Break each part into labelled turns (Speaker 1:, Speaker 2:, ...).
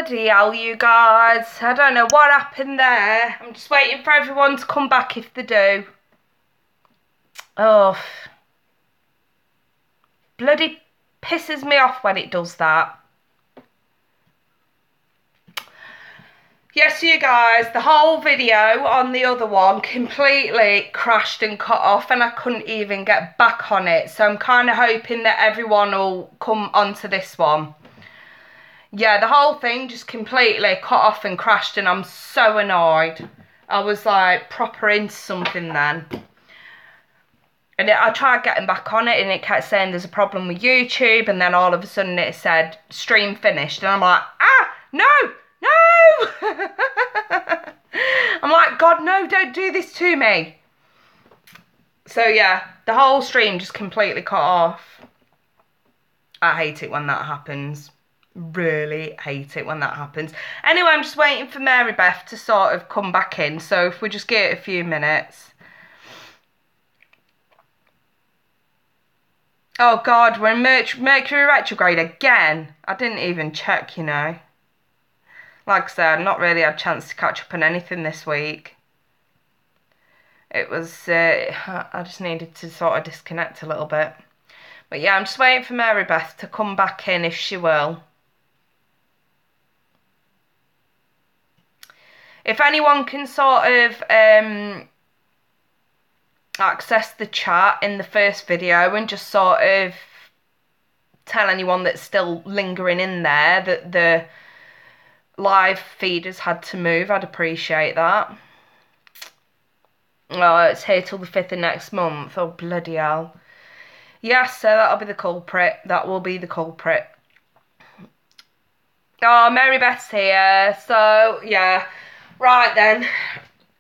Speaker 1: bloody hell, you guys. I don't know what happened there. I'm just waiting for everyone to come back if they do. Oh, bloody pisses me off when it does that. Yes, you guys, the whole video on the other one completely crashed and cut off and I couldn't even get back on it. So I'm kind of hoping that everyone will come onto this one. Yeah, the whole thing just completely cut off and crashed and I'm so annoyed. I was like proper into something then. And I tried getting back on it and it kept saying there's a problem with YouTube, and then all of a sudden it said stream finished and I'm like, no! I'm like, God, no, don't do this to me. So yeah, the whole stream just completely cut off. I hate it when that happens. Really hate it when that happens. Anyway, I'm just waiting for Mary Beth to sort of come back in. So if we just give it a few minutes. Oh God, we're in Mercury retrograde again. I didn't even check, you know. Like I said, I've not really had a chance to catch up on anything this week. It was, I just needed to sort of disconnect a little bit. But yeah, I'm just waiting for Mary Beth to come back in if she will. If anyone can sort of access the chat in the first video and just sort of tell anyone that's still lingering in there that the live feed has had to move, I'd appreciate that. Oh, it's here till the 5th of next month. Oh, bloody hell. Yes, so that'll be the culprit. That will be the culprit. Oh, Mary Beth's here. So, yeah. Right then.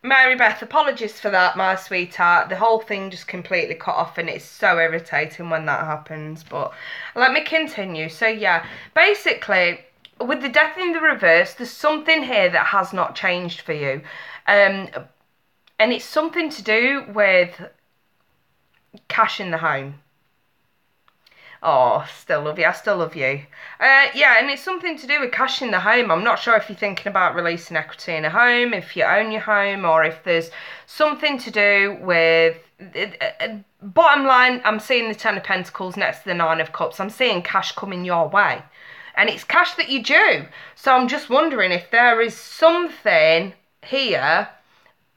Speaker 1: Mary Beth, apologies for that, my sweetheart. The whole thing just completely cut off and it's so irritating when that happens. But let me continue. So, yeah. Basically, with the death in the reverse, there's something here that has not changed for you. And it's something to do with cash in the home. Oh, still love you. I still love you. Yeah, and it's something to do with cash in the home. I'm not sure if you're thinking about releasing equity in a home, if you own your home, or if there's something to do with... bottom line, I'm seeing the Ten of Pentacles next to the Nine of Cups. I'm seeing cash coming your way. And it's cash that you due. So I'm just wondering if there is something here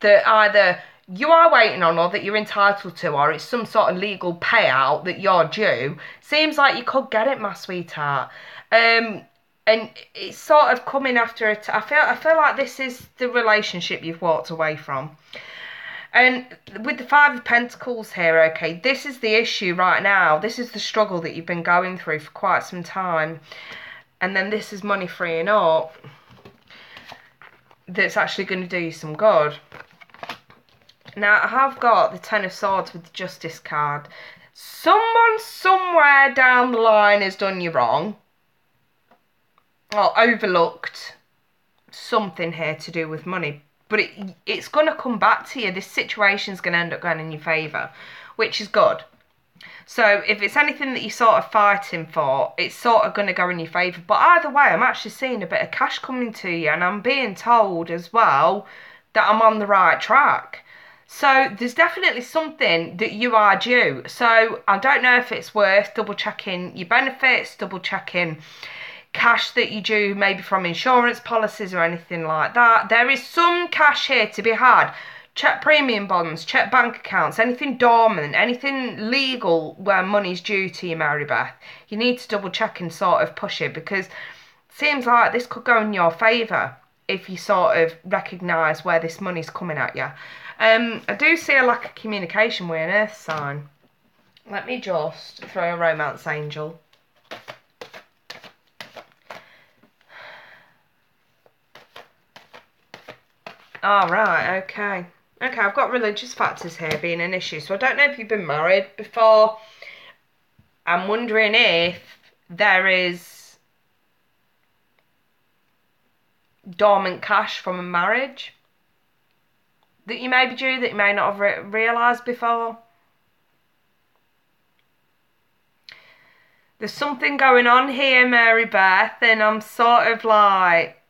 Speaker 1: that either you are waiting on or that you're entitled to, or it's some sort of legal payout that you're due. Seems like you could get it, my sweetheart. And it's sort of coming after it. I feel like this is the relationship you've walked away from. And with the Five of Pentacles here, okay, this is the issue right now. This is the struggle that you've been going through for quite some time. And then this is money freeing up. That's actually going to do you some good. Now, I have got the Ten of Swords with the Justice card. Someone somewhere down the line has done you wrong. Or overlooked something here to do with money. But it's going to come back to you. This situation's going to end up going in your favour, which is good. So if it's anything that you're sort of fighting for, it's sort of going to go in your favour. But either way, I'm actually seeing a bit of cash coming to you. And I'm being told as well that I'm on the right track. So there's definitely something that you are due. So I don't know if it's worth double checking your benefits, double checking cash that you due maybe from insurance policies or anything like that. There is some cash here to be had. Check premium bonds, check bank accounts, anything dormant, anything legal where money's due to you, Mary Beth. You need to double check and sort of push it, because it seems like this could go in your favour if you sort of recognise where this money's coming at you. I do see a lack of communication with an earth sign. Let me just throw a romance angel. Oh, right, okay. Okay, I've got religious factors here being an issue. So I don't know if you've been married before. I'm wondering if there is dormant cash from a marriage that you may be due, that you may not have realised before. There's something going on here, Mary Beth, and I'm sort of like,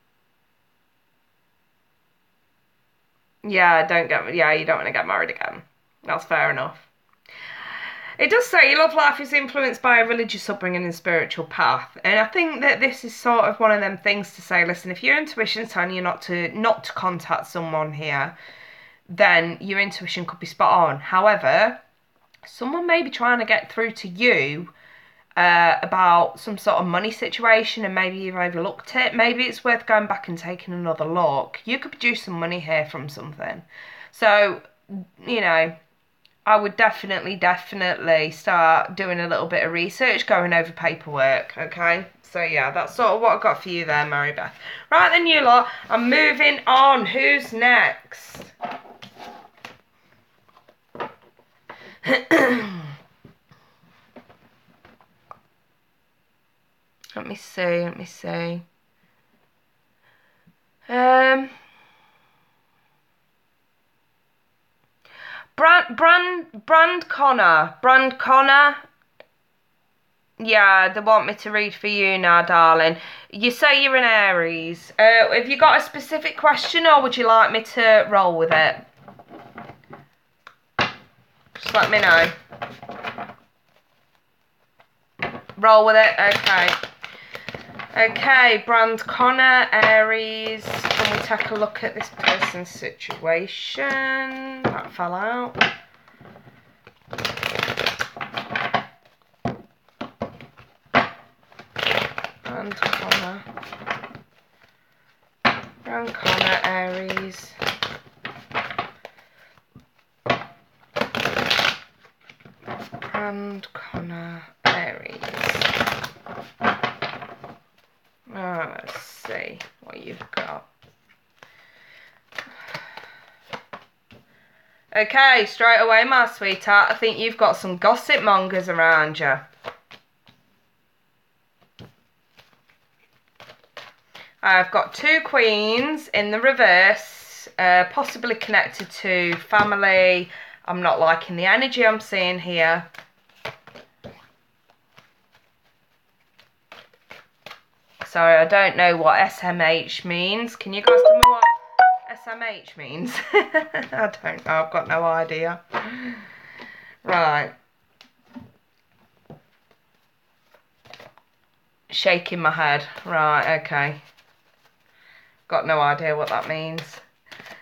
Speaker 1: Yeah, you don't want to get married again. That's fair enough. It does say your love life is influenced by a religious upbringing and spiritual path. And I think that this is sort of one of them things to say, listen, if your intuition's telling you not to contact someone here, then your intuition could be spot on. However, someone may be trying to get through to you about some sort of money situation, and maybe you've overlooked it. Maybe it's worth going back and taking another look. You could produce some money here from something. So, you know, I would definitely start doing a little bit of research, going over paperwork, okay? So, yeah, that's sort of what I've got for you there, Mary Beth. Right then, you lot, I'm moving on. Who's next? Let me see. Brand Connor. Yeah, they want me to read for you now, darling. You say you're an Aries. Have you got a specific question, or would you like me to roll with it? Just let me know. Roll with it, okay. Okay, Brand Connor, Aries. Can we take a look at this person's situation? That fell out. Brand Connor, Aries. Brand Connor, Aries. Oh, let's see what you've got. Okay, straight away, my sweetheart, I think you've got some gossip mongers around you. I've got 2 queens in the reverse, possibly connected to family. I'm not liking the energy I'm seeing here. Sorry, I don't know what SMH means. Can you guys tell me what SMH means? I don't know. I've got no idea. Right. Shaking my head. Right, okay. Got no idea what that means.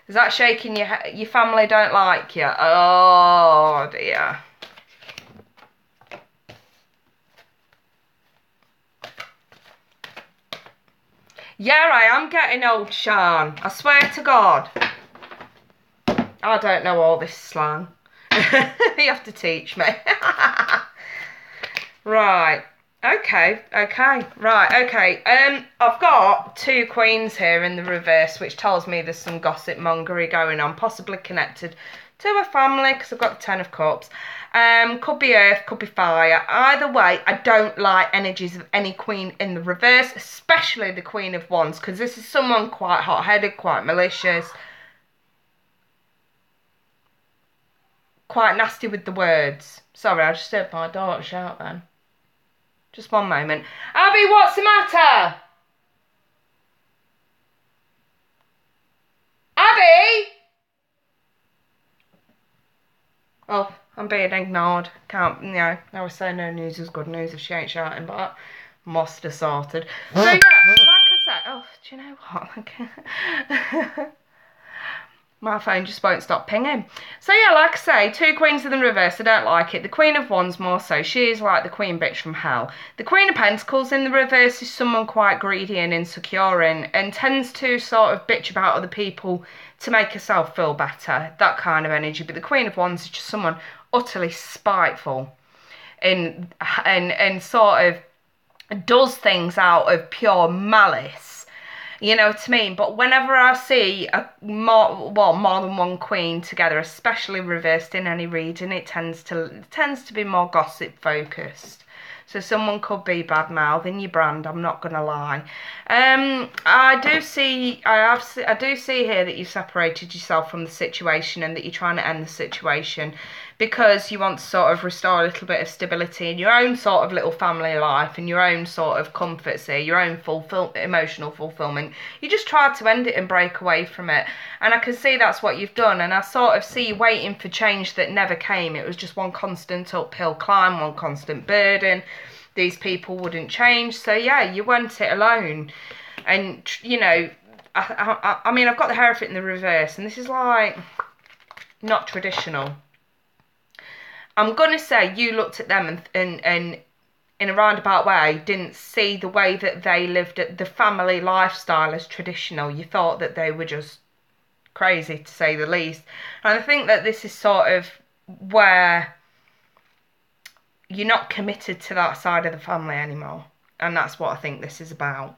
Speaker 1: Is that shaking your family don't like you? Oh, dear. Yeah, I am getting old, Sean. I swear to God. I don't know all this slang. You have to teach me. Right. Okay. Right, okay. I've got 2 queens here in the reverse, which tells me there's some gossip mongery going on, possibly connected to a family, because I've got the 10 of Cups. Could be earth, could be fire. Either way, I don't like energies of any queen in the reverse, especially the Queen of Wands, because this is someone quite hot-headed, quite malicious, quite nasty with the words. Sorry, I just heard my daughter shout then. Just one moment. Abby, what's the matter? Abby? Oh, I'm being ignored. Can't, you know, I was saying no news is good news if she ain't shouting, but must have sorted. So yeah, like I said, oh, do you know what? My phone just won't stop pinging. So yeah, like I say, 2 queens in the reverse, I don't like it. The Queen of Wands more so. She is like the queen bitch from hell. The Queen of Pentacles in the reverse is someone quite greedy and insecure and tends to sort of bitch about other people to make herself feel better. That kind of energy. But the Queen of Wands is just someone utterly spiteful and sort of does things out of pure malice. You know what I mean? But whenever I see more than one queen together, especially reversed in any reading, it tends to be more gossip focused. So someone could be bad mouthing your brand. I'm not gonna lie. I do see here that you separated yourself from the situation and that you're trying to end the situation because you want to sort of restore a little bit of stability in your own sort of little family life and your own sort of comfort, see, your own emotional fulfillment. You just try to end it and break away from it. And I can see that's what you've done. And I sort of see you waiting for change that never came. It was just one constant uphill climb, one constant burden. These people wouldn't change. So, yeah, you went it alone. And, you know, I mean, I've got the Hierophant in the reverse. And this is like not traditional. I'm going to say you looked at them and in a roundabout way didn't see the way that they lived the family lifestyle as traditional. You thought that they were just crazy, to say the least. And I think that this is sort of where you're not committed to that side of the family anymore. And that's what I think this is about.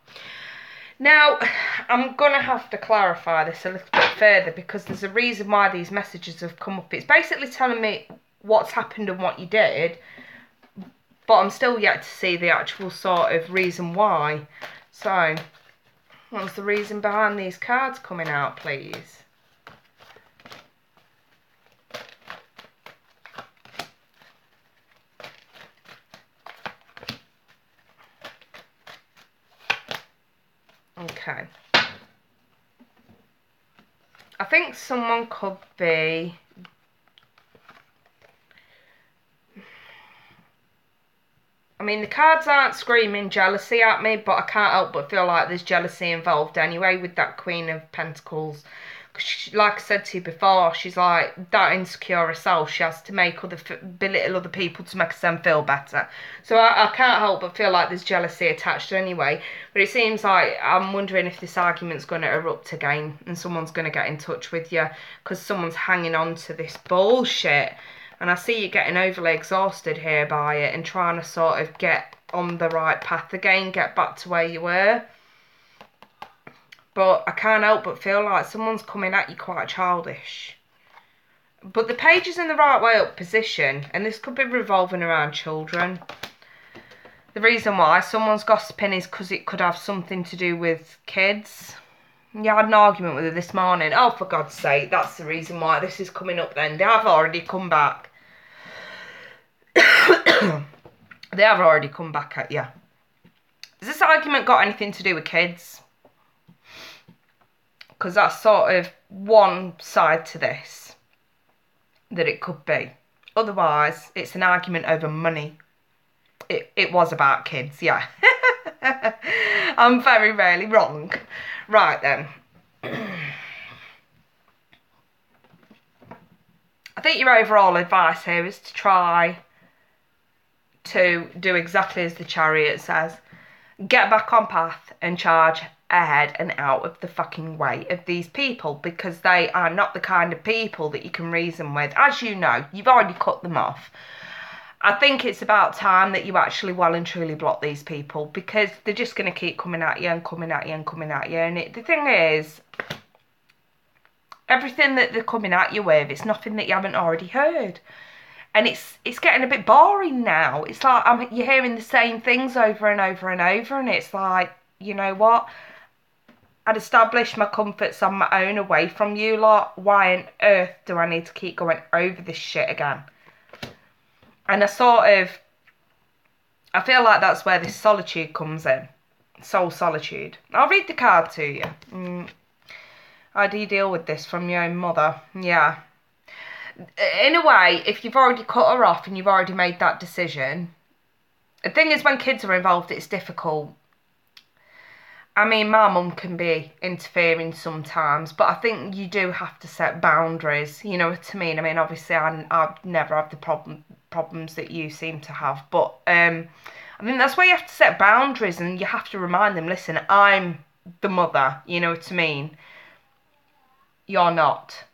Speaker 1: Now, I'm going to have to clarify this a little bit further because there's a reason why these messages have come up. It's basically telling me what's happened and what you did, but I'm still yet to see the actual sort of reason why. So, what's the reason behind these cards coming out, please? Okay. I think someone could be... I mean, the cards aren't screaming jealousy at me, but I can't help but feel like there's jealousy involved anyway with that Queen of Pentacles. She, like I said to you before, she's like that insecure herself. She has to make belittle other people to make them feel better. So I can't help but feel like there's jealousy attached anyway. But it seems like I'm wondering if this argument's going to erupt again and someone's going to get in touch with you because someone's hanging on to this bullshit. And I see you getting overly exhausted here by it and trying to sort of get on the right path again, get back to where you were. But I can't help but feel like someone's coming at you quite childish. But the page is in the right way up position, and this could be revolving around children. The reason why someone's gossiping is because it could have something to do with kids. Yeah, I had an argument with her this morning. Oh, for God's sake, that's the reason why this is coming up then. They have already come back. They have already come back at you. Has this argument got anything to do with kids? Because that's sort of one side to this that it could be. Otherwise, it's an argument over money. It was about kids, yeah. I'm very rarely wrong. Right then. I think your overall advice here is to try to do exactly as the Chariot says. Get back on path and charge ahead and out of the fucking way of these people, because they are not the kind of people that you can reason with. As you know, you've already cut them off. I think it's about time that you actually well and truly block these people, because they're just going to keep coming at you and coming at you and coming at you. And the thing is, everything that they're coming at you with, it's nothing that you haven't already heard. And it's getting a bit boring now. It's like you're hearing the same things over and over and over, and it's like, you know what? I'd established my comforts on my own away from you lot. Why on earth do I need to keep going over this shit again? And I feel like that's where this solitude comes in. Soul solitude. I'll read the card to you. How do you deal with this from your own mother? Yeah. In a way, if you've already cut her off and you've already made that decision, the thing is, when kids are involved, it's difficult. I mean, my mum can be interfering sometimes, but I think you do have to set boundaries, you know what I mean? I mean, obviously, I never have the problems that you seem to have, but I think that's where you have to set boundaries, and you have to remind them, listen, I'm the mother, you know what I mean? You're not.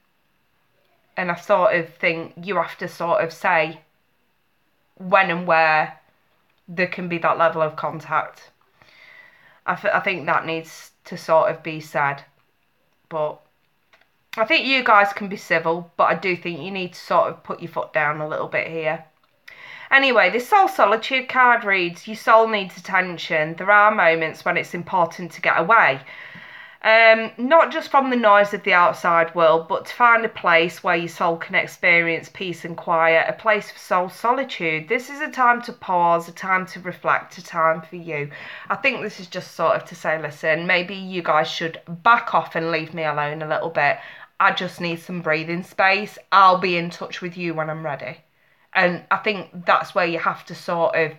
Speaker 1: And I sort of think you have to sort of say when and where there can be that level of contact. I think that needs to sort of be said. But I think you guys can be civil, but I do think you need to sort of put your foot down a little bit here. Anyway, this Soul Solitude card reads, your soul needs attention. There are moments when it's important to get away. Not just from the noise of the outside world, but to find a place where your soul can experience peace and quiet, a place for soul solitude. This is a time to pause, a time to reflect, a time for you. I think this is just sort of to say, listen, maybe you guys should back off and leave me alone a little bit. I just need some breathing space. I'll be in touch with you when I'm ready. And I think that's where you have to sort of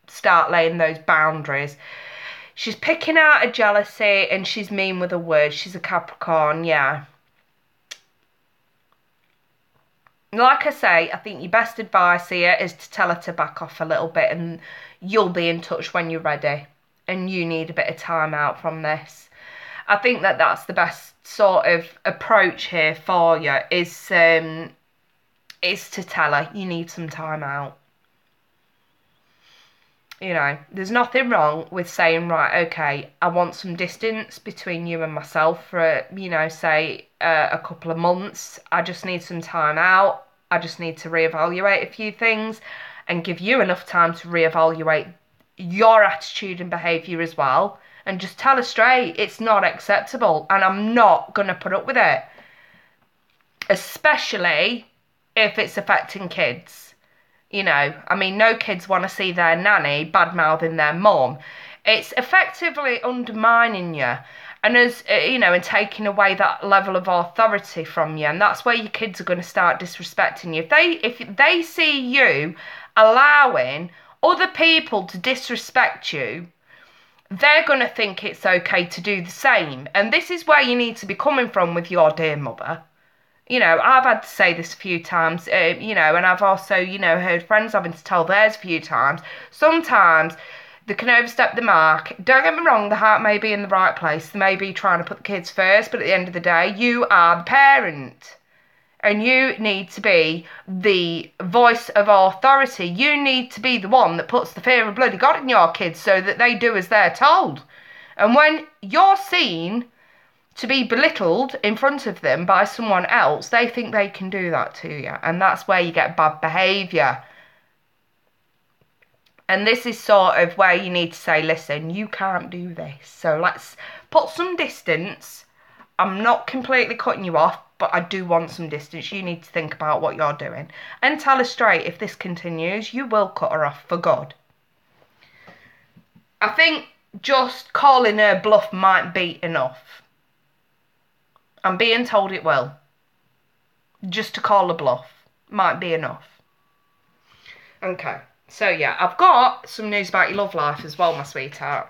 Speaker 1: start laying those boundaries. She's picking out a jealousy and she's mean with her words. She's a Capricorn, yeah. Like I say, I think your best advice here is to tell her to back off a little bit, and you'll be in touch when you're ready and you need a bit of time out from this. I think that that's the best sort of approach here for you, is to tell her you need some time out. You know, there's nothing wrong with saying, right, okay, I want some distance between you and myself for, you know, say a couple of months. I just need some time out. I just need to reevaluate a few things and give you enough time to reevaluate your attitude and behaviour as well. And just tell her straight, it's not acceptable and I'm not going to put up with it. Especially if it's affecting kids. You know, I mean, no kids want to see their nanny bad-mouthing their mum. It's effectively undermining you and, as you know, and taking away that level of authority from you. And that's where your kids are going to start disrespecting you. If they see you allowing other people to disrespect you, they're going to think it's okay to do the same. And this is where you need to be coming from with your dear mother. You know, I've had to say this a few times, you know, and I've also, you know, heard friends having to tell theirs a few times. Sometimes they can overstep the mark. Don't get me wrong, the heart may be in the right place. They may be trying to put the kids first, but at the end of the day, you are the parent. And you need to be the voice of authority. You need to be the one that puts the fear of bloody God in your kids so that they do as they're told. And when you're seen to be belittled in front of them by someone else, they think they can do that to you. And that's where you get bad behaviour. And this is sort of where you need to say, listen, you can't do this. So let's put some distance. I'm not completely cutting you off, but I do want some distance. You need to think about what you're doing. And tell her straight, if this continues, you will cut her off for good. I think just calling her bluff might be enough. I'm being told it will. Just to call a bluff might be enough. Okay, so yeah, I've got some news about your love life as well, my sweetheart.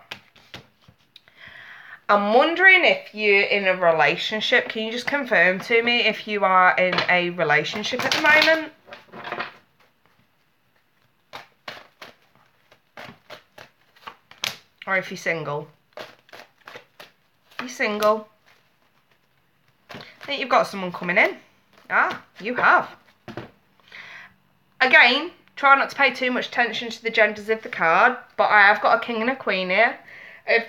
Speaker 1: I'm wondering if you're in a relationship. Can you just confirm to me if you are in a relationship at the moment? Or if you're single. You're single. I think you've got someone coming in. Ah, you have. Again, try not to pay too much attention to the genders of the card, but I have got a king and a queen here of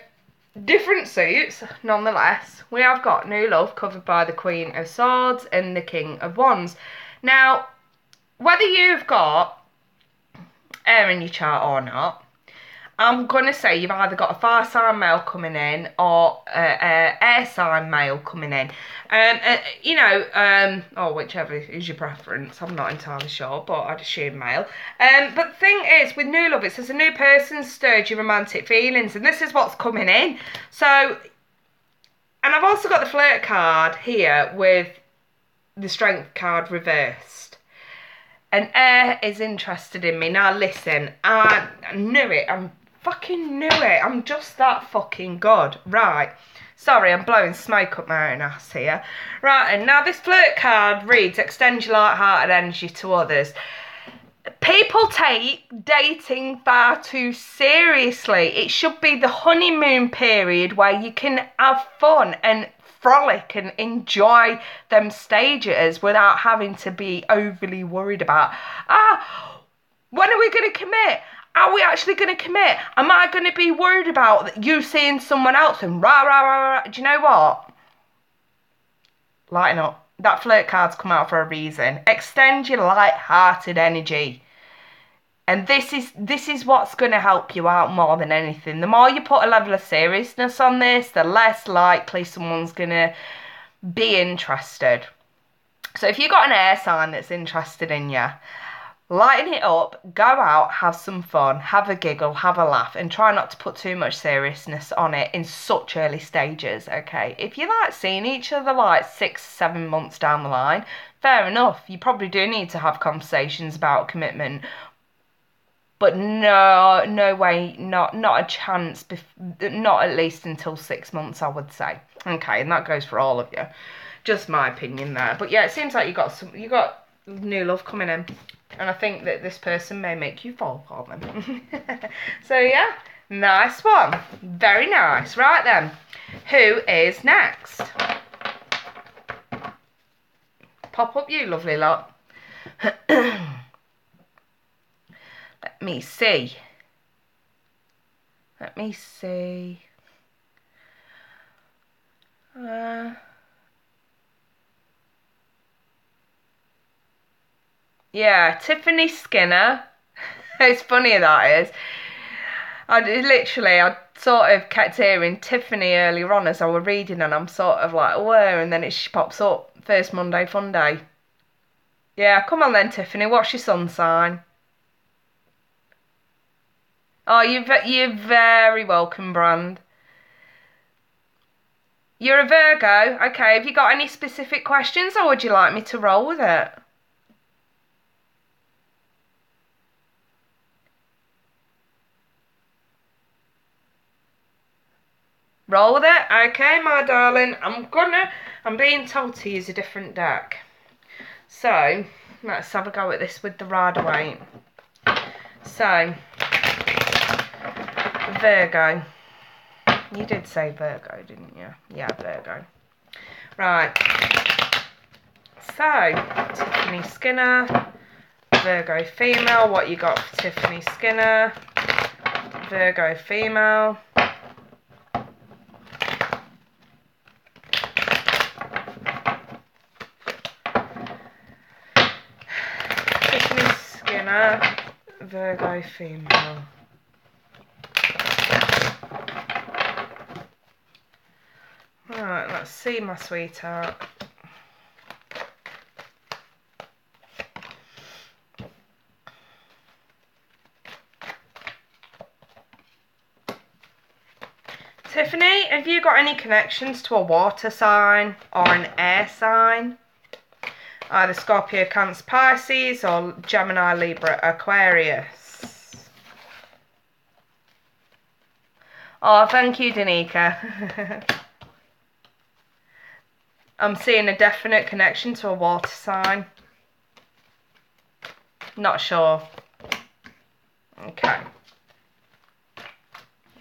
Speaker 1: different suits. Nonetheless, we have got new love covered by the Queen of Swords and the King of Wands. Now, whether you've got air in your chart or not, I'm going to say you've either got a fire sign male coming in or air sign male coming in. You know, or whichever is your preference. I'm not entirely sure, but I'd assume male. But the thing is, with new love, it says a new person stirred your romantic feelings, and this is what's coming in. So, and I've also got the flirt card here with the strength card reversed. And air is interested in me. Now listen, I knew it. I fucking knew it. I'm just that fucking good. Right. Sorry, I'm blowing smoke up my own ass here. Right, and now this flirt card reads, extend your light-hearted energy to others. People take dating far too seriously. It should be the honeymoon period where you can have fun and frolic and enjoy them stages without having to be overly worried about, when are we going to commit? Are we actually going to commit? Am I going to be worried about you seeing someone else and rah, rah, rah, rah? Do you know what? Lighten up. That flirt card's come out for a reason. Extend your light-hearted energy. And this is what's going to help you out more than anything. The more you put a level of seriousness on this, the less likely someone's going to be interested. So if you've got an air sign that's interested in you, lighten it up, go out, have some fun, have a giggle, have a laugh, and try not to put too much seriousness on it in such early stages, okay? If you like seeing each other like 6-7 months down the line, fair enough. You probably do need to have conversations about commitment. But no way, not a chance, not at least until 6 months, I would say. Okay, and that goes for all of you. Just my opinion there. But yeah, it seems like you got new love coming in. And I think that this person may make you fall for them. So yeah, nice one. Very nice. Right then, who is next? Pop up you lovely lot. Let me see. Let me see. Yeah, Tiffany Skinner. It's funny that is. I sort of kept hearing Tiffany earlier on as I was reading, and I'm sort of like, where? And then she pops up. First Monday Funday. Yeah, come on then, Tiffany. What's your sun sign? Oh, you're very welcome, Brand. You're a Virgo. Okay, have you got any specific questions, or would you like me to roll with it? Roll with it? Okay, my darling. I'm being told to use a different deck. So, let's have a go at this with the Rider-Waite. So, Virgo. You did say Virgo, didn't you? Yeah, Virgo. Right. So, Tiffany Skinner. Virgo female. What you got for Tiffany Skinner? Virgo female. Virgo female. Right, let's see, my sweetheart. Tiffany, have you got any connections to a water sign or an air sign? Either Scorpio, Cancer, Pisces, or Gemini, Libra, Aquarius. Oh, thank you, Danica. I'm seeing a definite connection to a water sign. Not sure. Okay.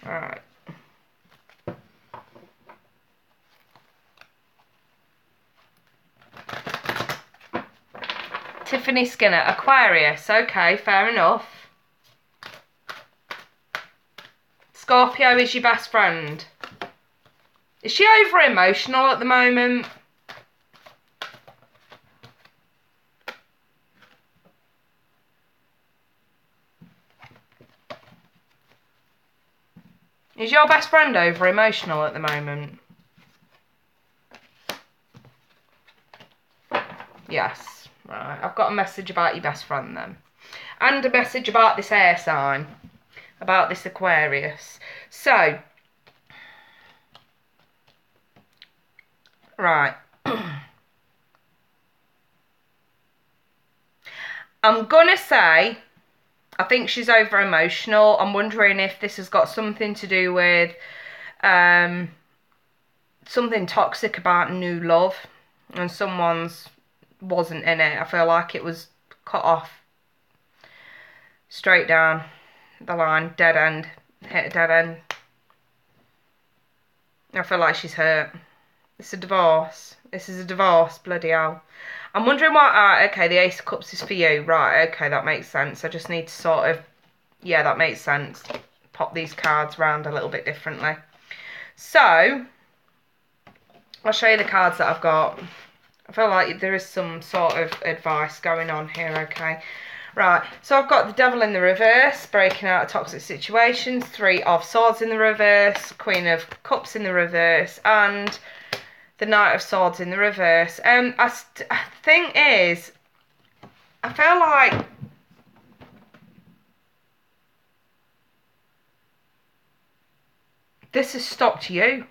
Speaker 1: Alright. Tiffany Skinner, Aquarius. Okay, fair enough. Scorpio is your best friend. Is she over emotional at the moment? Is your best friend over emotional at the moment? Yes. Right, I've got a message about your best friend then. And a message about this air sign. About this Aquarius. So. Right. I'm gonna say, I think she's over emotional. I'm wondering if this has got something to do with something toxic about new love. And someone's wasn't in it. I feel like it was cut off straight down the line, dead end, hit a dead end. I feel like she's hurt. It's a divorce. This is a divorce, bloody hell. I'm wondering why. Okay, the Ace of Cups is for you. Right, okay, that makes sense. I just need to sort of, yeah, that makes sense. Pop these cards around a little bit differently. So, I'll show you the cards that I've got. I feel like there is some sort of advice going on here, okay? Right, so I've got the Devil in the reverse, breaking out of toxic situations, 3 of Swords in the reverse, Queen of Cups in the reverse, and the Knight of Swords in the reverse. The thing is, I feel like this has stopped you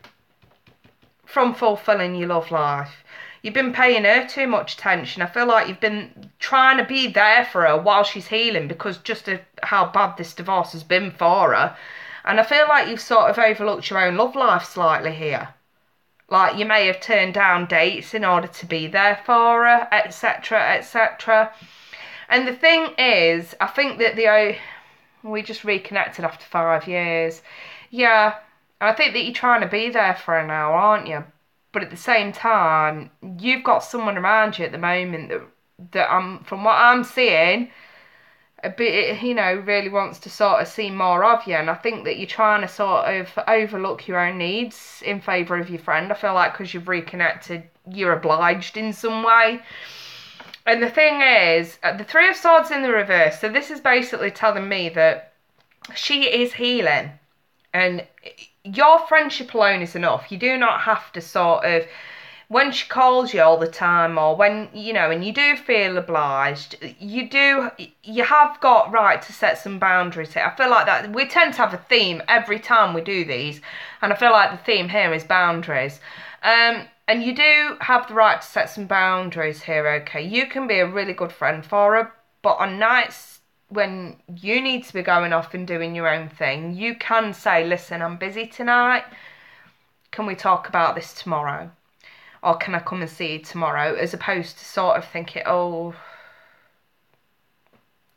Speaker 1: from fulfilling your love life. You've been paying her too much attention. I feel like you've been trying to be there for her while she's healing because just of how bad this divorce has been for her. And I feel like you've sort of overlooked your own love life slightly here. Like you may have turned down dates in order to be there for her, etc., etc. And the thing is, I think that we just reconnected after 5 years. Yeah, I think that you're trying to be there for her now, aren't you? But at the same time, you've got someone around you at the moment that from what I'm seeing, a bit, really wants to sort of see more of you. And I think that you're trying to sort of overlook your own needs in favour of your friend. I feel like because you've reconnected, you're obliged in some way. And the thing is, the 3 of Swords in the reverse, so this is basically telling me that she is healing. And your friendship alone is enough. You do not have to sort of, when she calls you all the time, or when, and you do feel obliged, you have got right to set some boundaries here. I feel like that we tend to have a theme every time we do these, and I feel like the theme here is boundaries. And you do have the right to set some boundaries here, okay? You can be a really good friend for her, but on nights when you need to be going off and doing your own thing, you can say, listen, I'm busy tonight. Can we talk about this tomorrow? Or can I come and see you tomorrow? As opposed to sort of thinking, oh,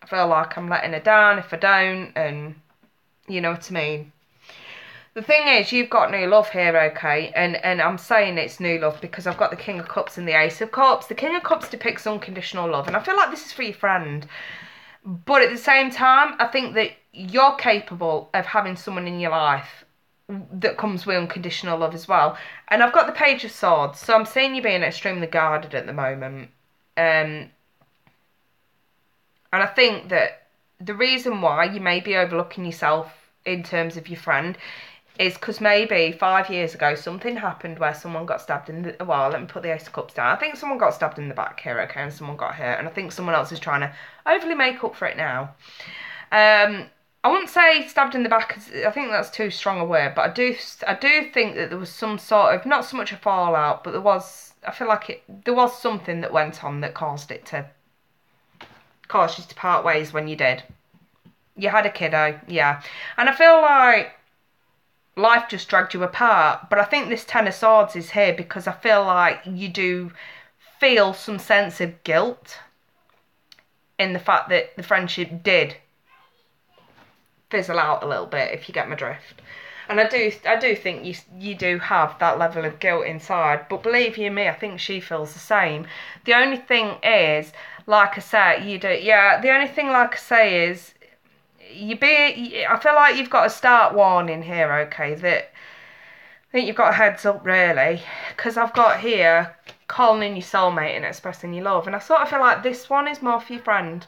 Speaker 1: I feel like I'm letting her down if I don't, and you know what I mean. The thing is, you've got new love here, okay? And I'm saying it's new love because I've got the King of Cups and the Ace of Cups. The King of Cups depicts unconditional love, and I feel like this is for your friend. But at the same time, I think that you're capable of having someone in your life that comes with unconditional love as well. And I've got the Page of Swords, so I'm seeing you being extremely guarded at the moment. And I think that the reason why you may be overlooking yourself in terms of your friend is because maybe 5 years ago something happened where someone got stabbed in the... Well, let me put the Ace of Cups down. I think someone got stabbed in the back here, okay, and someone got hurt. And I think someone else is trying to overly make up for it now. I wouldn't say stabbed in the back, I think that's too strong a word, but I do think that there was some sort of, not so much a fallout, but I feel like there was something that went on that caused you to part ways when you did. You had a kiddo, yeah. And I feel like life just dragged you apart, but I think this Ten of Swords is here because I feel like you do feel some sense of guilt in the fact that the friendship did fizzle out a little bit, if you get my drift. And I do think you do have that level of guilt inside, but believe you me, I think she feels the same. The only thing is, like I say, the only thing, like I say, is I feel like you've got a start warning here, okay, that I think you've got a heads up, really, because I've got here calling in your soulmate and expressing your love, and I sort of feel like this one is more for your friend.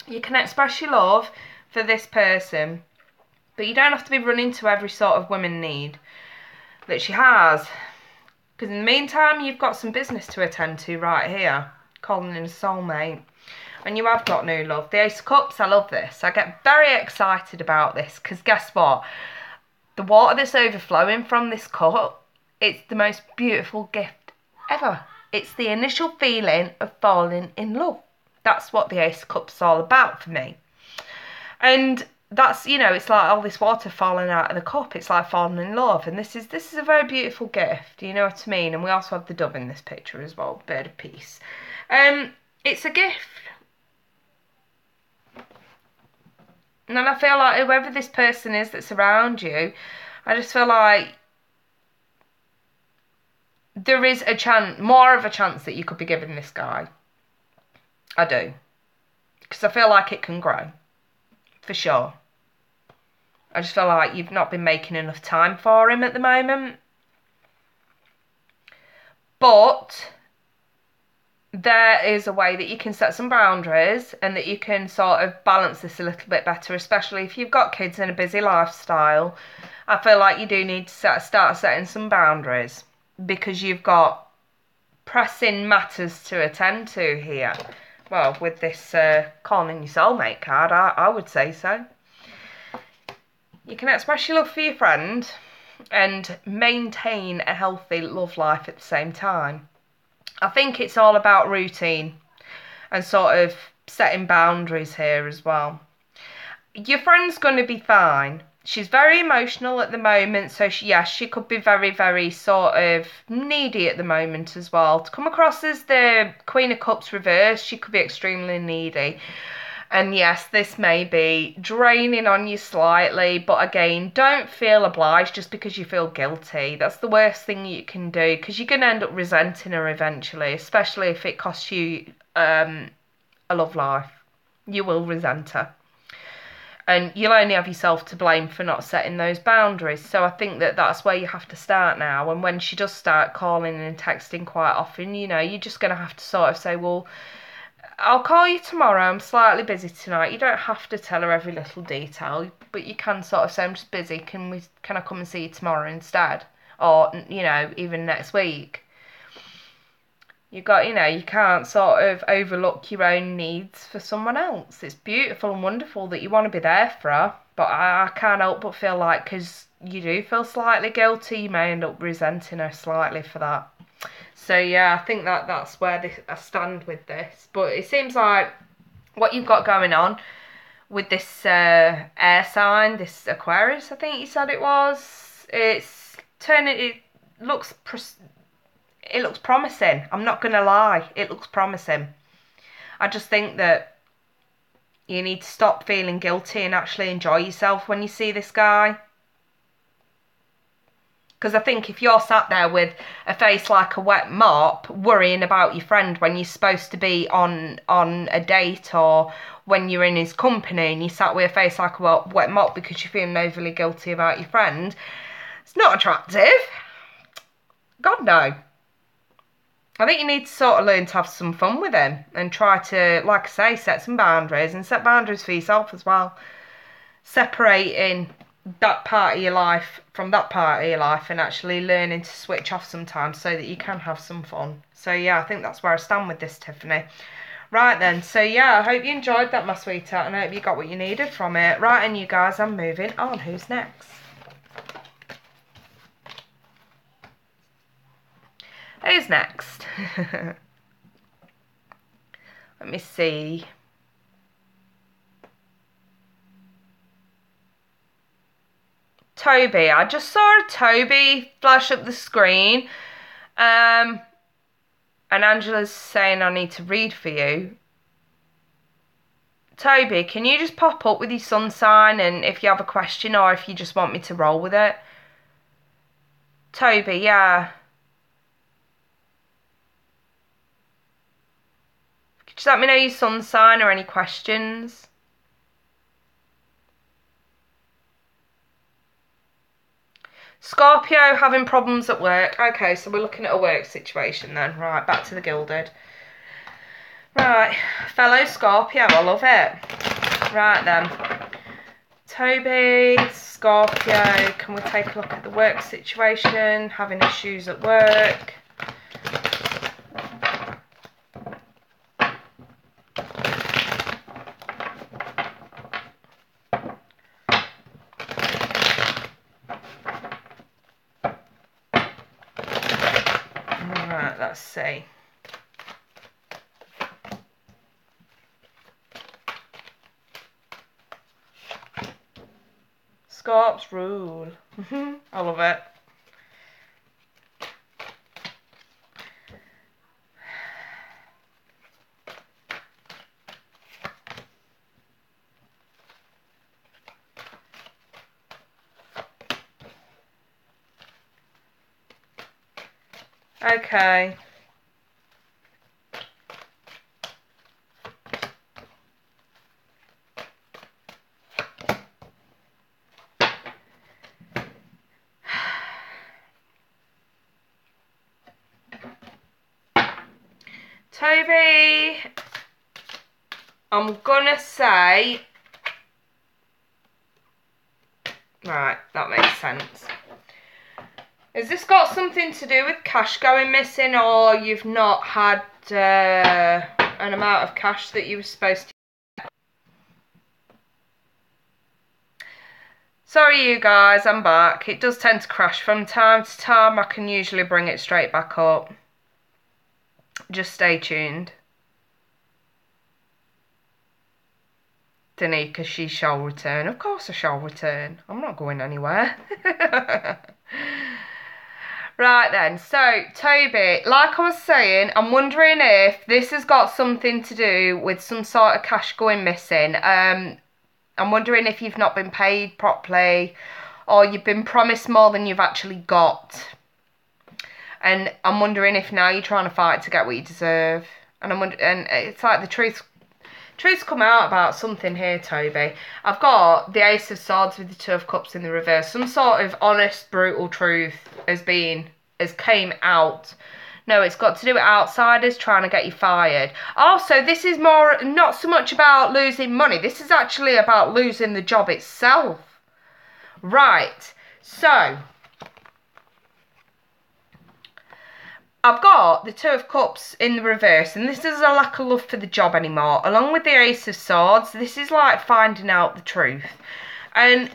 Speaker 1: You can express your love for this person, but you don't have to be running to every sort of woman need that she has, because in the meantime you've got some business to attend to right here, calling in a soulmate. And you have got new love. The Ace of Cups, I love this. I get very excited about this because guess what? The water that's overflowing from this cup, it's the most beautiful gift ever. It's the initial feeling of falling in love. That's what the Ace of Cups is all about for me. And that's, it's like all this water falling out of the cup. It's like falling in love. And this is a very beautiful gift. You know what I mean? And we also have the dove in this picture as well. Bird of peace. It's a gift. And then I feel like whoever this person is that's around you, I just feel like there is more of a chance that you could be giving this guy. I do. Because I feel like it can grow. For sure. I just feel like you've not been making enough time for him at the moment. But there is a way that you can set some boundaries and that you can sort of balance this a little bit better, especially if you've got kids in a busy lifestyle. I feel like you do need to start setting some boundaries because you've got pressing matters to attend to here. Well, with this calling your soulmate card, I would say so. You can express your love for your friend and maintain a healthy love life at the same time. I think it's all about routine and sort of setting boundaries here as well. Your friend's going to be fine. She's very emotional at the moment, so she could be very, very sort of needy at the moment as well. To come across as the Queen of Cups reversed, she could be extremely needy. And yes, this may be draining on you slightly, but again, don't feel obliged just because you feel guilty. That's the worst thing you can do, because you're going to end up resenting her eventually, especially if it costs you a love life. You will resent her. And you'll only have yourself to blame for not setting those boundaries. So I think that that's where you have to start now. And when she does start calling and texting quite often, you know, you're just going to have to sort of say, well, I'll call you tomorrow, I'm slightly busy tonight. You don't have to tell her every little detail, but you can sort of say, I'm just busy, can I come and see you tomorrow instead? Or, you know, even next week. You can't sort of overlook your own needs for someone else. It's beautiful and wonderful that you want to be there for her, but I can't help but feel like, because you do feel slightly guilty, you may end up resenting her slightly for that. So yeah, I think that's where I stand with this. But it seems like what you've got going on with this air sign, this Aquarius, I think you said it was. It looks promising. I'm not gonna lie, it looks promising. I just think that you need to stop feeling guilty and actually enjoy yourself when you see this guy. Because I think if you're sat there with a face like a wet mop, worrying about your friend when you're supposed to be on a date, or when you're in his company and you sat with a face like a wet mop because you're feeling overly guilty about your friend, it's not attractive. God, no. I think you need to sort of learn to have some fun with him and try to, like I say, set some boundaries and set boundaries for yourself as well. Separating that part of your life from that part of your life and actually learning to switch off sometimes so that you can have some fun. So yeah, I think that's where I stand with this, Tiffany. Right then, so yeah, I hope you enjoyed that, my sweetheart, and I hope you got what you needed from it. Right, and you guys, I'm moving on. Who's next? Who's next? Let me see. Toby. I just saw a Toby flash up the screen. And Angela's saying I need to read for you. Toby, can you just pop up with your sun sign and if you have a question or if you just want me to roll with it? Toby, yeah. Just let me know your sun sign or any questions. Scorpio having problems at work. Okay, so we're looking at a work situation then. Right, back to the Gilded. Right, fellow Scorpio, I love it. Right then. Toby, Scorpio, can we take a look at the work situation? Having issues at work. Right, let's see. Scorps rule. I love it. Okay. Toby, I'm gonna say, right, that makes sense. Has this got something to do with cash going missing, or you've not had an amount of cash that you were supposed to? Sorry you guys, I'm back. It does tend to crash from time to time. I can usually bring it straight back up. Just stay tuned. Danica, she shall return. Of course I shall return. I'm not going anywhere. Right then, so Toby, like I was saying, I'm wondering if this has got something to do with some sort of cash going missing. I'm wondering if you've not been paid properly, or you've been promised more than you've actually got. And I'm wondering if now you're trying to fight to get what you deserve. And and it's like the truth's come out about something here, Toby. I've got the Ace of Swords with the Two of Cups in the reverse. Some sort of honest, brutal truth has came out. No, it's got to do with outsiders trying to get you fired. Also, this is more, not so much about losing money. This is actually about losing the job itself. Right, so I've got the Two of Cups in the reverse, and this is a lack of love for the job anymore. Along with the Ace of Swords, this is like finding out the truth. And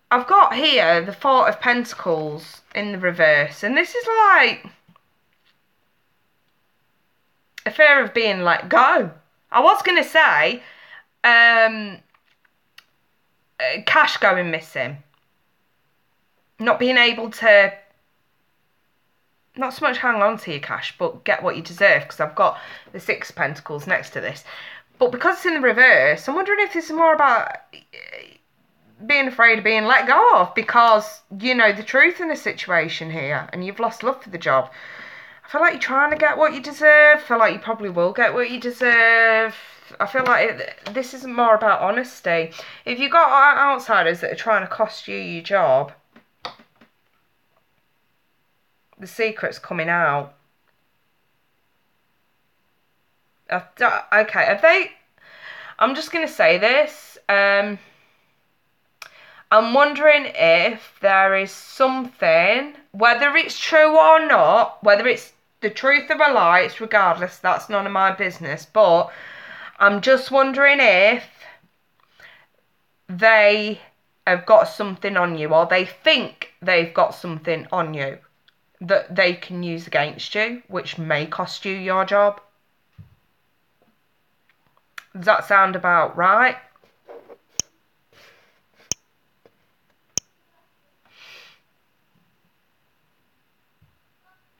Speaker 1: I've got here the Four of Pentacles in the reverse, and this is like a fear of being let go. I was going to say cash going missing. Not being able to, not so much hang on to your cash, but get what you deserve, because I've got the Six of Pentacles next to this. But because it's in the reverse, I'm wondering if this is more about being afraid of being let go of, because you know the truth in the situation here, and you've lost love for the job. I feel like you're trying to get what you deserve. I feel like you probably will get what you deserve. I feel like this isn't more about honesty. If you've got outsiders that are trying to cost you your job, the secret's coming out. Okay, have they... I'm just going to say this. I'm wondering if there is something, whether it's true or not, whether it's the truth or a lie, it's regardless, that's none of my business, but I'm just wondering if they have got something on you, or they think they've got something on you that they can use against you, which may cost you your job. Does that sound about right?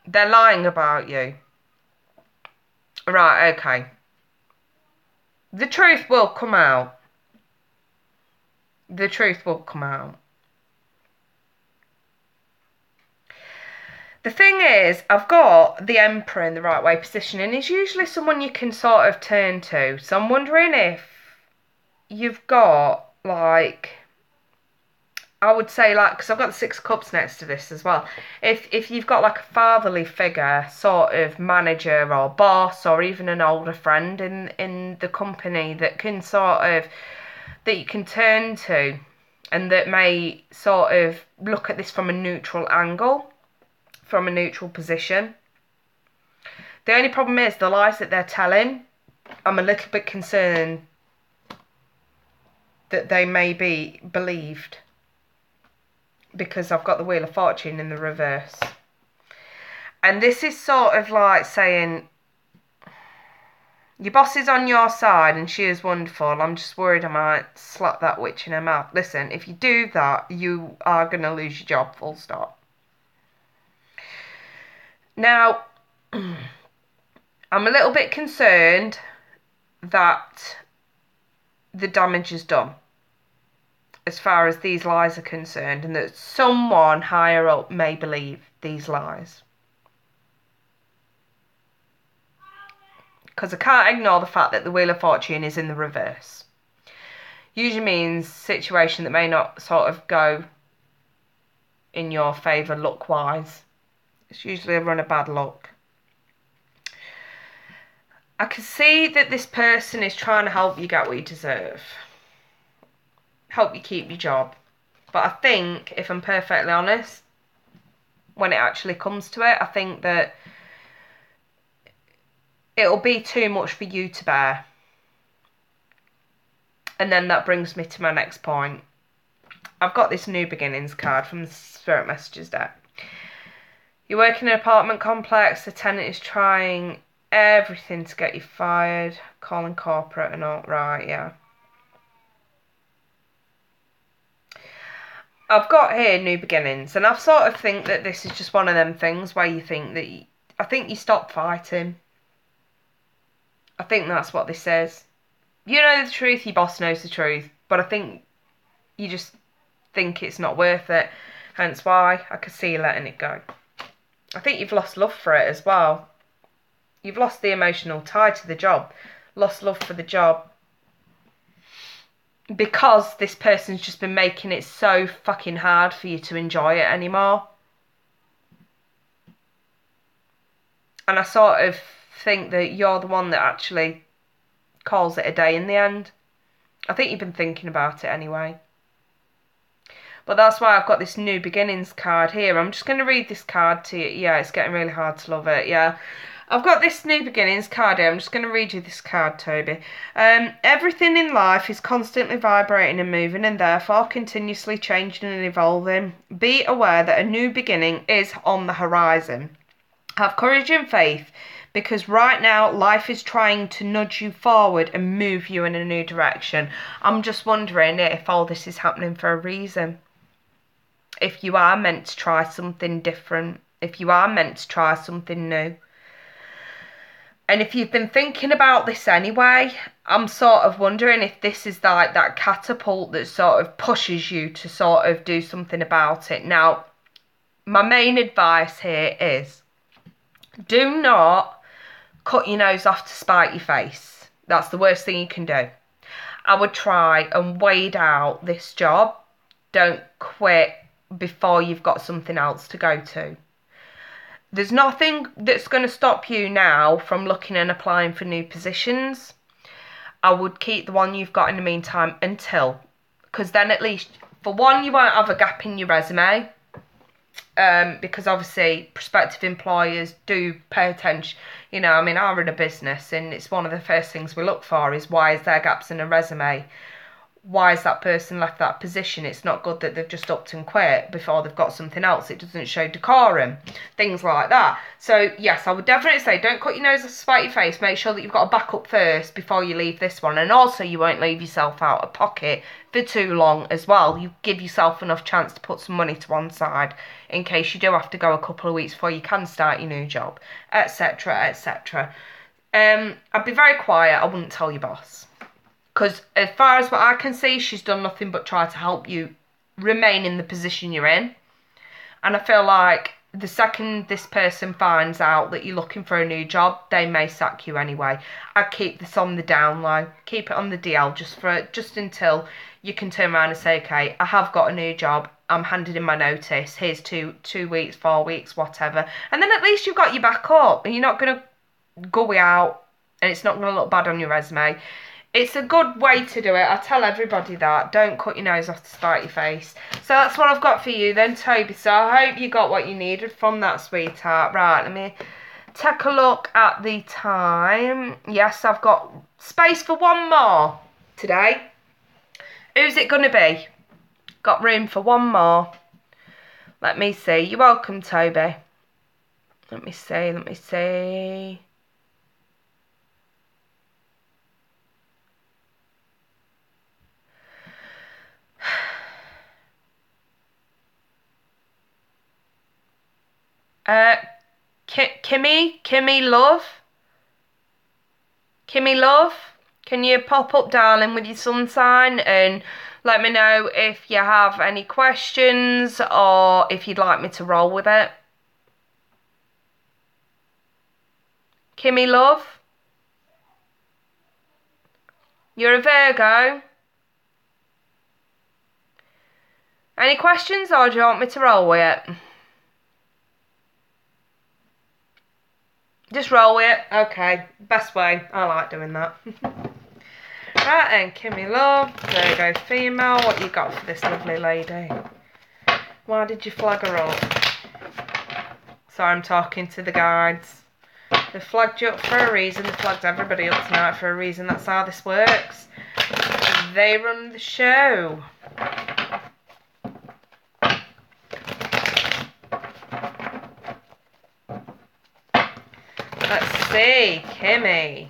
Speaker 1: They're lying about you. Right, okay. The truth will come out. The truth will come out. The thing is, I've got the Emperor in the right way position, and he's usually someone you can sort of turn to. So I'm wondering if you've got, like, I would say, like, because I've got the Six of Cups next to this as well. If you've got, like, a fatherly figure, sort of manager or boss, or even an older friend in the company that can sort of, that you can turn to, and that may sort of look at this from a neutral angle, from a neutral position. The only problem is the lies that they're telling. I'm a little bit concerned that they may be believed, because I've got the Wheel of Fortune in the reverse. And this is sort of like saying, your boss is on your side and she is wonderful. I'm just worried I might slap that witch in her mouth. Listen, if you do that, you are going to lose your job, full stop. Now, I'm a little bit concerned that the damage is done, as far as these lies are concerned, and that someone higher up may believe these lies. Because I can't ignore the fact that the Wheel of Fortune is in the reverse. Usually means situation that may not sort of go in your favour luck-wise. It's usually a run of bad luck. I can see that this person is trying to help you get what you deserve. Help you keep your job. But I think, if I'm perfectly honest, when it actually comes to it, I think that it'll be too much for you to bear. And then that brings me to my next point. I've got this new beginnings card from the Spirit Messages deck. You work in an apartment complex. The tenant is trying everything to get you fired. Calling corporate and all. Right, yeah. I've got here new beginnings. And I sort of think that this is just one of them things where you think that... I think you stop fighting. I think that's what this says. You know the truth, your boss knows the truth. But I think you just think it's not worth it. Hence why I could see you letting it go. I think you've lost love for it as well. You've lost the emotional tie to the job. Lost love for the job. Because this person's just been making it so fucking hard for you to enjoy it anymore. And I sort of think that you're the one that actually calls it a day in the end. I think you've been thinking about it anyway. But that's why I've got this new beginnings card here. I'm just going to read this card to you. Yeah, it's getting really hard to love it. Yeah. I've got this new beginnings card here. I'm just going to read you this card, Toby. Everything in life is constantly vibrating and moving and therefore continuously changing and evolving. Be aware that a new beginning is on the horizon. Have courage and faith, because right now life is trying to nudge you forward and move you in a new direction. I'm just wondering if all this is happening for a reason. If you are meant to try something different. If you are meant to try something new. And if you've been thinking about this anyway, I'm sort of wondering if this is like that catapult that sort of pushes you to sort of do something about it. Now, my main advice here is do not cut your nose off to spite your face. That's the worst thing you can do. I would try and wait out this job. Don't quit before you've got something else to go to. There's nothing that's going to stop you now from looking and applying for new positions. I would keep the one you've got in the meantime until, because then at least, for one, you won't have a gap in your resume. Because obviously prospective employers do pay attention. You know, I mean, I'm in a business and it's one of the first things we look for is why is there gaps in a resume? Why has that person left that position? It's not good that they've just upped and quit before they've got something else. It doesn't show decorum. Things like that. So, yes, I would definitely say don't cut your nose off to spite your face. Make sure that you've got a backup first before you leave this one. And also, you won't leave yourself out of pocket for too long as well. You give yourself enough chance to put some money to one side in case you do have to go a couple of weeks before you can start your new job, etc., etc. I'd be very quiet. I wouldn't tell your boss. Because as far as what I can see, she's done nothing but try to help you remain in the position you're in. And I feel like the second this person finds out that you're looking for a new job, they may sack you anyway. I'd keep this on the down low. Keep it on the DL just until you can turn around and say, okay, I have got a new job. I'm handing in my notice. Here's two weeks, 4 weeks, whatever. And then at least you've got your back up. And you're not going to go out. And it's not going to look bad on your resume. It's a good way to do it. I tell everybody that. Don't cut your nose off to spite your face. So that's what I've got for you then, Toby. So I hope you got what you needed from that, sweetheart. Right, let me take a look at the time. Yes, I've got space for one more today. Who's it going to be? Got room for one more. Let me see. You're welcome, Toby. Let me see. Kimmy Love, can you pop up, darling, with your sun sign and let me know if you have any questions or if you'd like me to roll with it? Kimmy Love, you're a Virgo. Any questions or do you want me to roll with it? Just roll with it. Okay, best way. I like doing that. Right then, Kimmy love, Virgo female, what you got for this lovely lady? Why did you flag her up? So I'm talking to the guides. They flagged you up for a reason. They flagged everybody up tonight for a reason. That's how this works. They run the show. Let's see, Kimmy.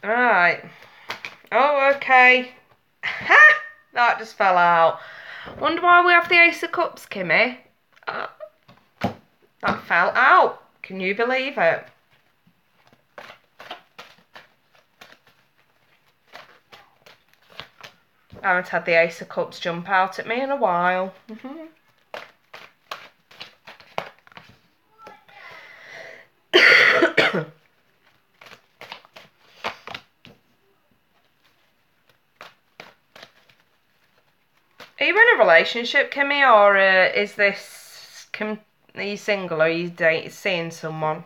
Speaker 1: Right. Oh, okay. Ha! That just fell out. Wonder why we have the Ace of Cups, Kimmy. That fell out. Can you believe it? I haven't had the Ace of Cups jump out at me in a while. Are you in a relationship, Kimmy, or is this... Are you single, or are you seeing someone?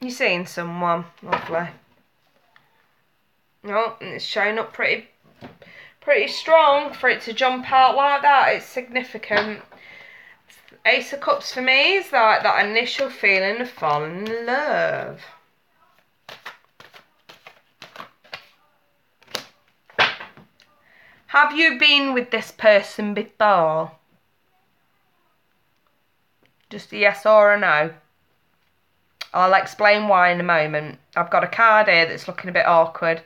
Speaker 1: You're seeing someone, lovely. No, and it's showing up pretty strong for it to jump out like that. It's significant. Ace of Cups for me is like that initial feeling of falling in love. Have you been with this person before? Just a yes or a no. I'll explain why in a moment. I've got a card here that's looking a bit awkward.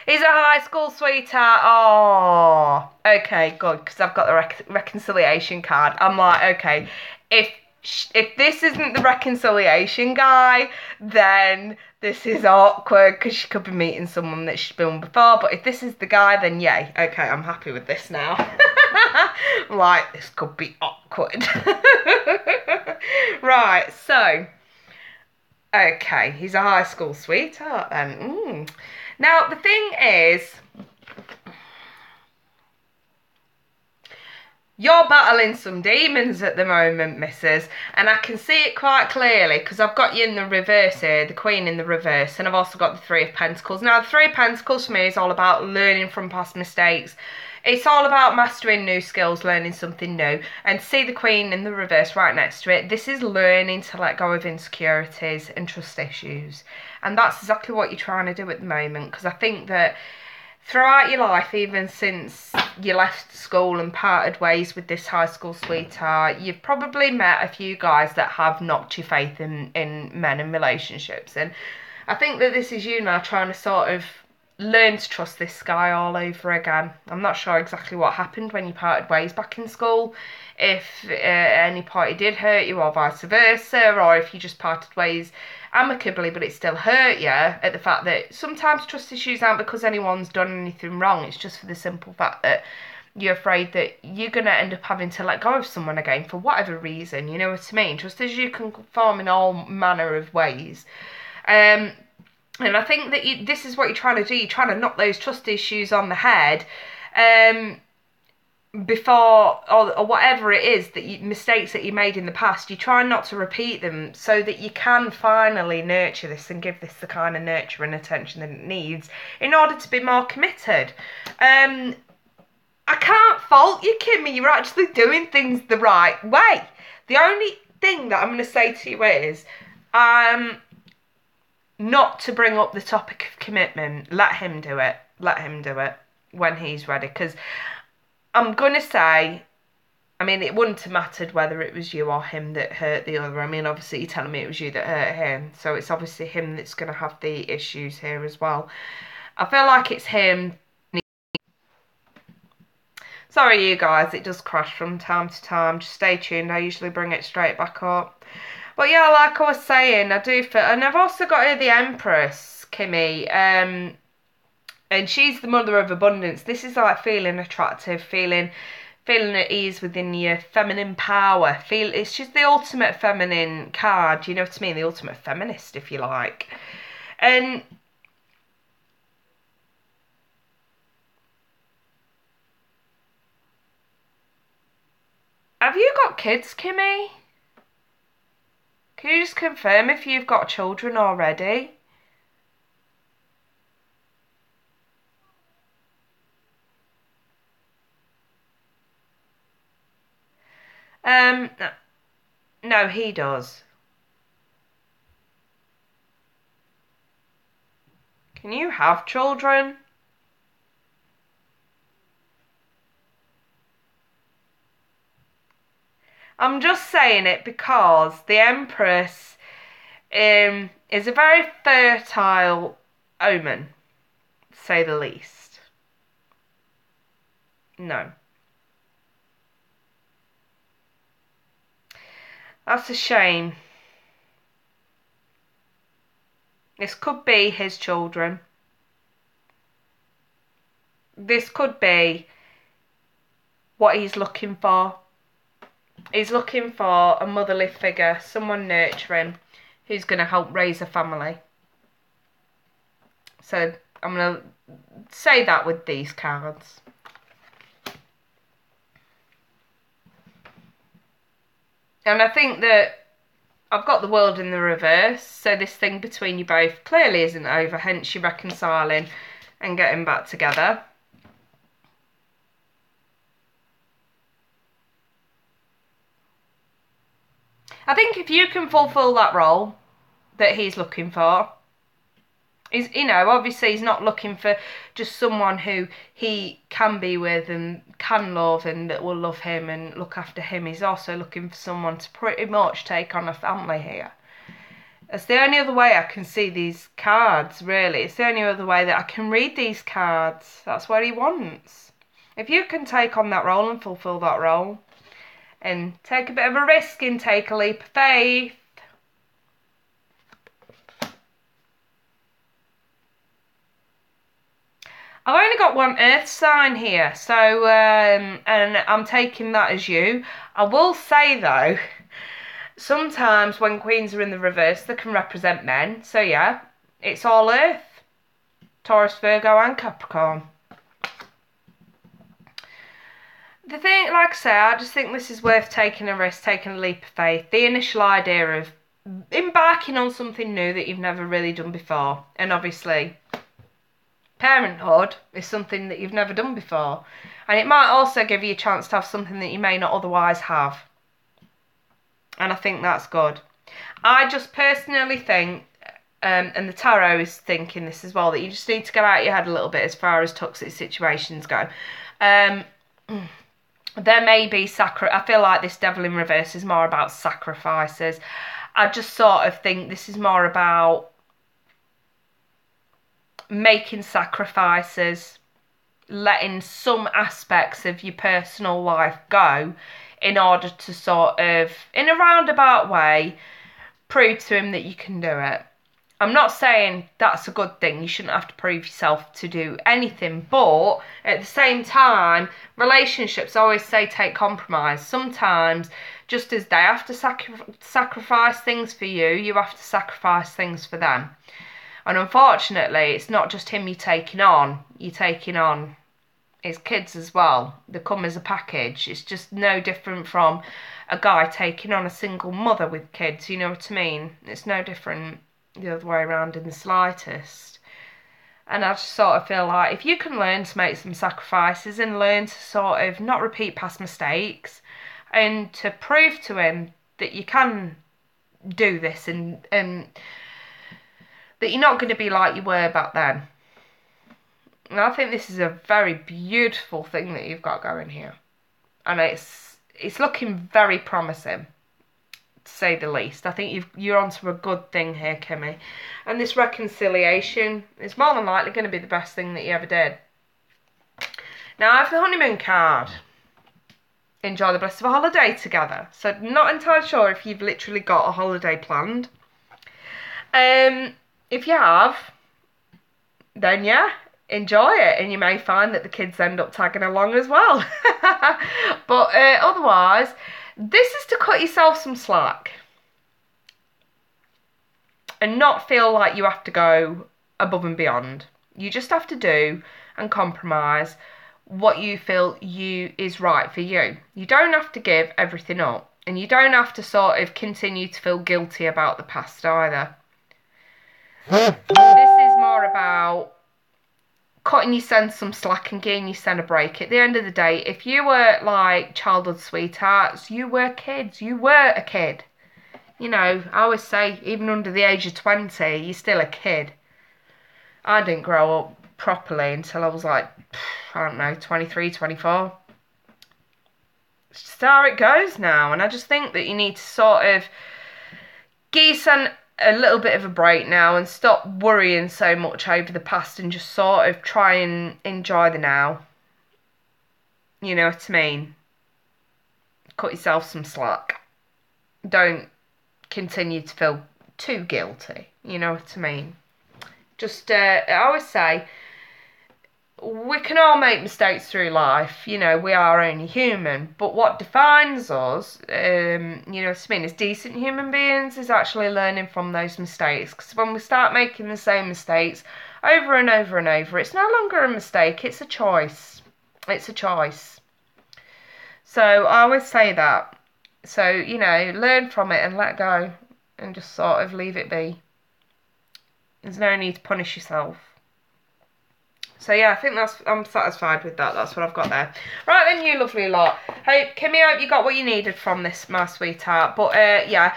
Speaker 1: He's a high school sweetheart. Oh, okay, good, because I've got the reconciliation card. I'm like, okay, if this isn't the reconciliation guy, then this is awkward, because she could be meeting someone that she's been with before. But if this is the guy, then yay. Okay, I'm happy with this now. Like, this could be awkward. Right, so... Okay, he's a high school sweetheart then. Now, the thing is, you're battling some demons at the moment, missus, and I can see it quite clearly because I've got you in the reverse here, the Queen in the reverse, and I've also got the Three of Pentacles. Now, the Three of Pentacles for me is all about learning from past mistakes. It's all about mastering new skills, learning something new. And see the Queen in the reverse right next to it. This is learning to let go of insecurities and trust issues. And that's exactly what you're trying to do at the moment. Because I think that throughout your life, even since you left school and parted ways with this high school sweetheart, you've probably met a few guys that have knocked your faith in men and relationships. And I think that this is you now trying to sort of learn to trust this guy all over again. I'm not sure exactly what happened when you parted ways back in school, if at any point it did hurt you or vice versa, or if you just parted ways amicably but it still hurt you, at the fact that sometimes trust issues aren't because anyone's done anything wrong. It's just for the simple fact that you're afraid that you're going to end up having to let go of someone again for whatever reason, you know what I mean? Trust issues can form in all manner of ways. And I think that this is what you're trying to do. You're trying to knock those trust issues on the head before, or whatever it is, that mistakes that you made in the past. You try not to repeat them so that you can finally nurture this and give this the kind of nurture and attention that it needs in order to be more committed. I can't fault you, Kimmy. You're actually doing things the right way. The only thing that I'm going to say to you is... not to bring up the topic of commitment. Let him do it. Let him do it when he's ready. Because I'm going to say, I mean, it wouldn't have mattered whether it was you or him that hurt the other. I mean, obviously you're telling me it was you that hurt him. So it's obviously him that's going to have the issues here as well. I feel like it's him. Sorry, you guys. It does crash from time to time. Just stay tuned. I usually bring it straight back up. But yeah, like I was saying, I do feel... And I've also got here the Empress, Kimmy. And she's the mother of abundance. This is like feeling attractive, feeling at ease within your feminine power. It's just the ultimate feminine card, you know what I mean? The ultimate feminist, if you like. And have you got kids, Kimmy? Can you just confirm if you've got children already? Um, no, he does. Can you have children? I'm just saying it because the Empress is a very fertile omen, to say the least. No. That's a shame. This could be his children. This could be what he's looking for. He's looking for a motherly figure, someone nurturing, who's going to help raise a family. So I'm going to say that with these cards. And I think that I've got the world in the reverse, so this thing between you both clearly isn't over, hence you reconciling and getting back together. I think if you can fulfil that role that he's looking for, obviously he's not looking for just someone who he can be with and can love and that will love him and look after him. He's also looking for someone to pretty much take on a family here. It's the only other way I can see these cards, really. It's the only other way that I can read these cards. That's what he wants. If you can take on that role and fulfill that role and take a bit of a risk and take a leap of faith, I've only got one earth sign here, so, and I'm taking that as you. I will say, though, sometimes when queens are in the reverse, they can represent men. So, yeah, it's all earth. Taurus, Virgo and Capricorn. The thing, like I say, I just think this is worth taking a risk, taking a leap of faith. The initial idea of embarking on something new that you've never really done before. And obviously, parenthood is something that you've never done before. And it might also give you a chance to have something that you may not otherwise have. And I think that's good. I just personally think, and the tarot is thinking this as well, that you just need to get out your head a little bit as far as toxic situations go. There may be I feel like this devil in reverse is more about sacrifices. I just sort of think this is more about making sacrifices, letting some aspects of your personal life go in order to sort of, in a roundabout way, prove to him that you can do it. I'm not saying that's a good thing. You shouldn't have to prove yourself to do anything. But at the same time, relationships always say take compromise. Sometimes, just as they have to sacrifice things for you, you have to sacrifice things for them. And unfortunately, it's not just him you're taking on his kids as well. They come as a package. It's just no different from a guy taking on a single mother with kids, you know what I mean? It's no different the other way around in the slightest. And I just sort of feel like if you can learn to make some sacrifices and learn to sort of not repeat past mistakes and to prove to him that you can do this and that you're not going to be like you were back then. And I think this is a very beautiful thing that you've got going here. And it's looking very promising, to say the least. I think you're onto a good thing here, Kimmy. And this reconciliation is more than likely going to be the best thing that you ever did. Now, I have the honeymoon card. Enjoy the bliss of a holiday together. So, not entirely sure if you've literally got a holiday planned. If you have, then yeah, enjoy it, and you may find that the kids end up tagging along as well. But otherwise, this is to cut yourself some slack and not feel like you have to go above and beyond. You just have to do and compromise what you feel is right for you. You don't have to give everything up, and you don't have to sort of continue to feel guilty about the past either. This is more about cutting your son some slack and giving your son a break. At the end of the day, if you were like childhood sweethearts, you were kids. You were a kid. You know, I always say, even under the age of 20, you're still a kid. I didn't grow up properly until I was like, I don't know, 23, 24. It's just how it goes now. And I just think that you need to sort of give your son a little bit of a break now and stop worrying so much over the past and just sort of try and enjoy the now. You know what I mean? Cut yourself some slack. Don't continue to feel too guilty. You know what I mean? Just, I always say, we can all make mistakes through life. You know, we are only human. But what defines us, you know what I mean, as decent human beings is actually learning from those mistakes. Because when we start making the same mistakes over and over and over, it's no longer a mistake, it's a choice. It's a choice. So I always say that. So, you know, learn from it and let go and just sort of leave it be. There's no need to punish yourself. So yeah, I think I'm satisfied with that. That's what I've got there. Right then, you lovely lot. Kimmy, hope you got what you needed from this, my sweetheart. But yeah,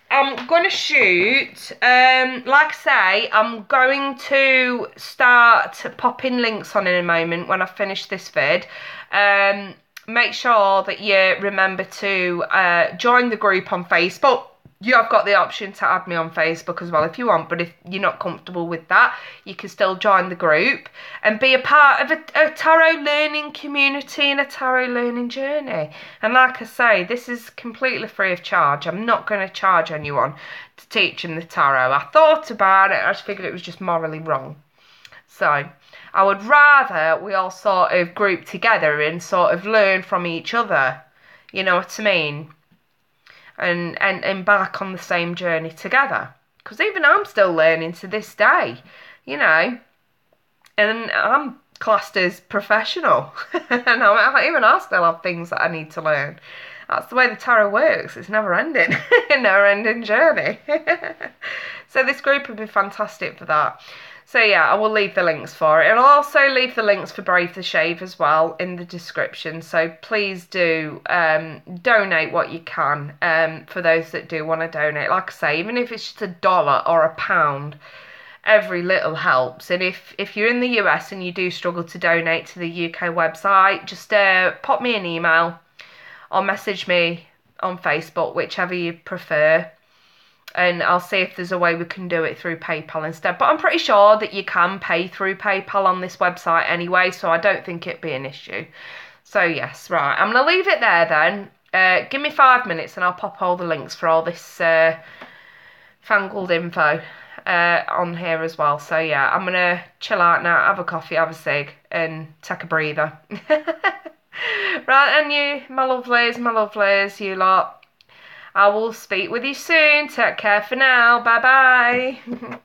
Speaker 1: I'm going to shoot. Like I say, I'm going to start popping links on in a moment when I finish this vid. Make sure that you remember to join the group on Facebook. You have got the option to add me on Facebook as well if you want, but if you're not comfortable with that, you can still join the group and be a part of a tarot learning community and a tarot learning journey. And like I say, this is completely free of charge. I'm not going to charge anyone to teach them the tarot. I thought about it, I just figured it was just morally wrong. So I would rather we all sort of group together and sort of learn from each other. You know what I mean? And embark on the same journey together. Because even I'm still learning to this day, you know. And I'm classed as professional. And even I still have things that I need to learn. That's the way the tarot works. It's never ending. Never ending journey. So this group would be fantastic for that. So yeah, I will leave the links for it. And I'll also leave the links for Brave the Shave as well in the description. So please do donate what you can for those that do want to donate. Like I say, even if it's just $1 or £1, every little helps. And if you're in the US and you do struggle to donate to the UK website, just pop me an email or message me on Facebook, whichever you prefer. And I'll see if there's a way we can do it through PayPal instead. But I'm pretty sure that you can pay through PayPal on this website anyway, so I don't think it'd be an issue. So yes, right, I'm going to leave it there then. Give me 5 minutes and I'll pop all the links for all this fangled info on here as well. So yeah, I'm going to chill out now, have a coffee, have a cig, and take a breather. Right, and you, my lovelies, you lot. I will speak with you soon. Take care for now. Bye bye.